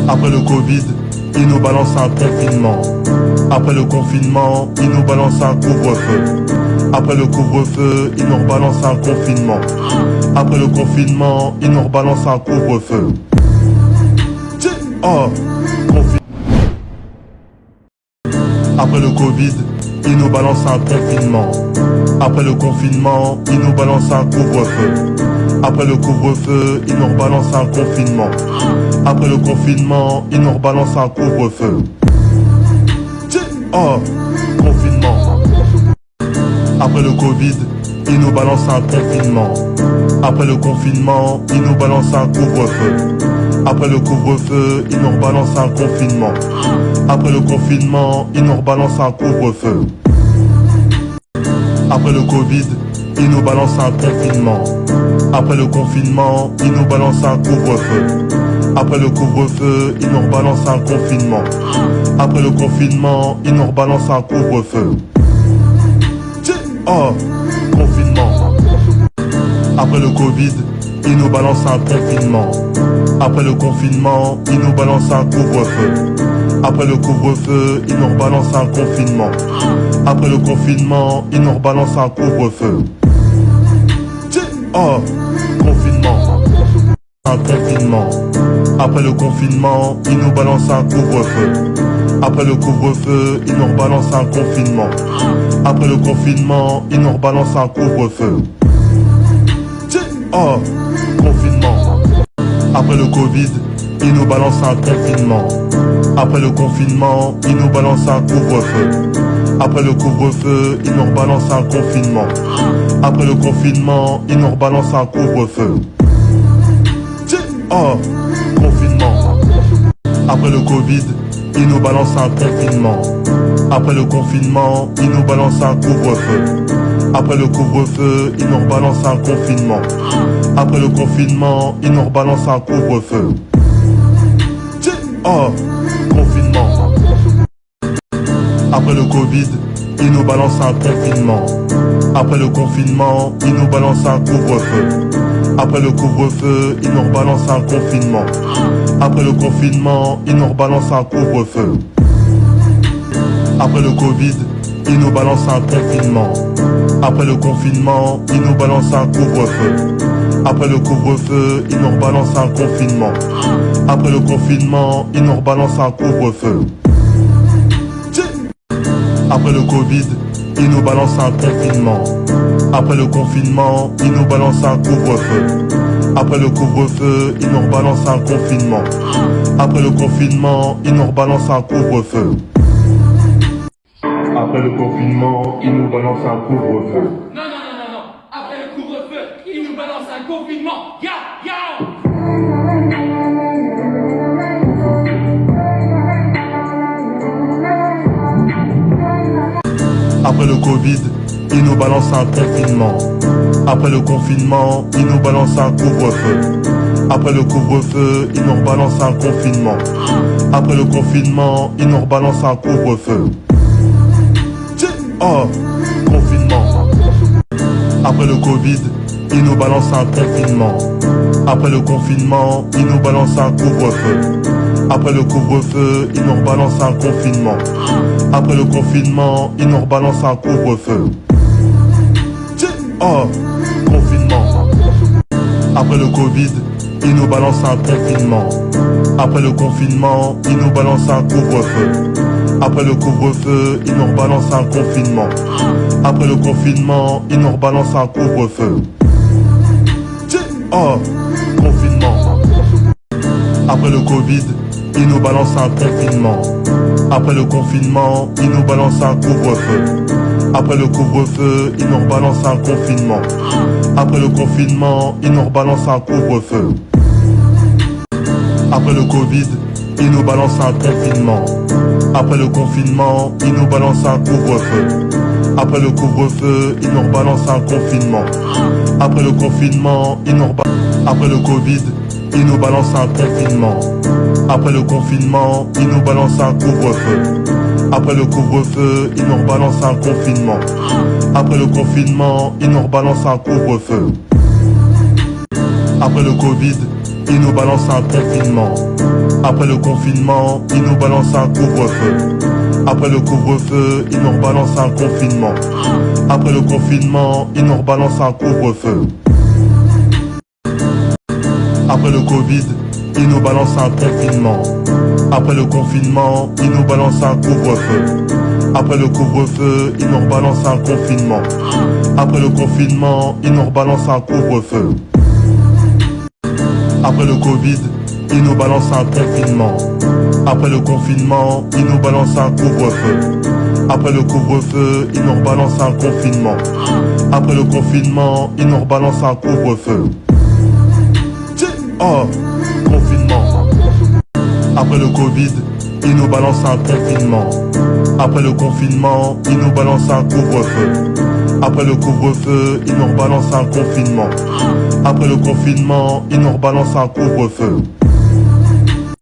Après le Covid, ils nous balancent un confinement. Après le confinement, ils nous balancent un couvre-feu. Après le couvre-feu, ils nous rebalancent un confinement. Après le confinement, ils nous rebalancent un couvre-feu. Oh, après le Covid, ils nous balancent un confinement. Après le confinement, ils nous balancent un couvre-feu. Après le couvre-feu, ils nous rebalancent un confinement. Après le confinement, ils nous rebalancent un couvre-feu. Oh, confinement. Après le Covid, ils nous balancent un confinement. Après le confinement, ils nous balancent un couvre-feu. Après le couvre-feu, ils nous rebalancent un confinement. Après le confinement, ils nous rebalancent un couvre-feu. Après le Covid, ils nous balancent un confinement. Après le confinement, ils nous balancent un couvre-feu. Après le couvre-feu, ils nous rebalancent un confinement. Après le confinement, ils nous rebalancent un couvre-feu. Oh, confinement. Après le Covid, ils nous balancent un confinement. Après le confinement, ils nous balancent un couvre-feu. Après le couvre-feu, ils nous rebalancent un confinement. Après le confinement, ils nous rebalancent un couvre-feu. Oh, confinement. Un confinement. Après le confinement, ils nous balancent un couvre-feu. Après le couvre-feu, ils nous rebalancent un confinement. Après le confinement, ils nous rebalancent un couvre-feu. Oh, confinement. Après le Covid, ils nous balancent un confinement. Après le confinement, ils nous balancent un couvre-feu. Après le couvre-feu, ils nous rebalancent un confinement. Après le confinement, ils nous rebalancent un couvre-feu. Oh, confinement. Après le Covid, ils nous balancent un confinement. Après le confinement, ils nous balancent un couvre-feu. Après le couvre-feu, ils nous rebalancent un confinement. Après le confinement, ils nous rebalancent un couvre-feu. Oh, confinement. Après le Covid, ils nous balancent un confinement. Après le confinement, ils nous balancent un couvre-feu. Après le couvre-feu, ils nous rebalancent un confinement. Après le confinement, ils nous rebalancent un couvre-feu. Après le Covid, ils nous balancent un confinement. Après le confinement, ils nous balancent un couvre-feu. Après le couvre-feu, ils nous rebalancent un confinement. Après le confinement, ils nous rebalancent un couvre-feu. Après le Covid, ils nous balancent un confinement. Après le confinement, ils nous balancent un couvre-feu. Après le couvre-feu, ils nous rebalancent un confinement. Après le confinement, ils nous rebalancent un couvre-feu. Après le confinement, ils nous balancent un couvre-feu. Non. Après le couvre-feu, ils nous balancent un confinement. Ya. Après le Covid, ils nous balancent un confinement. Après le confinement, ils nous balancent un couvre-feu. Après le couvre-feu, ils nous rebalancent un confinement. Après le confinement, ils nous rebalancent un couvre-feu. Oh, confinement. Après le Covid, ils nous balancent un confinement. Après le confinement, ils nous balancent un couvre-feu. Après le couvre-feu, ils nous rebalancent un confinement. Après le confinement, ils nous rebalancent un couvre-feu. Oh, confinement. Après le Covid, ils nous balancent un confinement. Après le confinement, ils nous balancent un couvre-feu. Après le couvre-feu, ils nous rebalancent un confinement. Après le confinement, ils nous rebalancent un couvre-feu. Oh, confinement. Après le Covid, ils nous balancent un confinement. Après le confinement, ils nous balancent un couvre-feu. Après le couvre-feu, ils nous rebalancent un confinement. Après le confinement, ils nous rebalancent un couvre-feu. Après le Covid, ils nous balancent un confinement. Après le confinement, ils nous balancent un couvre-feu. Après le couvre-feu, ils nous rebalancent un confinement. Après le confinement, ils nous rebalancent. Après le Covid, ils nous balancent un confinement. Après le confinement, ils nous balancent un couvre-feu. Après le couvre-feu, ils nous rebalancent un confinement. Après le confinement, ils nous rebalancent un couvre-feu. Après le Covid, ils nous balancent un confinement. Après le confinement, ils nous balancent un couvre-feu. Après le couvre-feu, ils nous rebalancent un confinement. Après le confinement, ils nous rebalancent un couvre-feu. Après le Covid, ils nous balancent un confinement. Après le confinement, ils nous balancent un couvre-feu. Après le couvre-feu, ils nous rebalancent un confinement. Après le confinement, ils nous rebalancent un couvre-feu. Après le Covid, ils nous balancent un confinement. Après le confinement, ils nous balancent un couvre-feu. Après le couvre-feu, ils nous rebalancent un confinement. Après le confinement, ils nous rebalancent un couvre-feu. Oh, confinement. Après le Covid, ils nous balancent un confinement. Après le confinement, ils nous balancent un couvre-feu. Après le couvre-feu, ils nous rebalancent un confinement. Après le confinement, ils nous rebalancent un couvre-feu.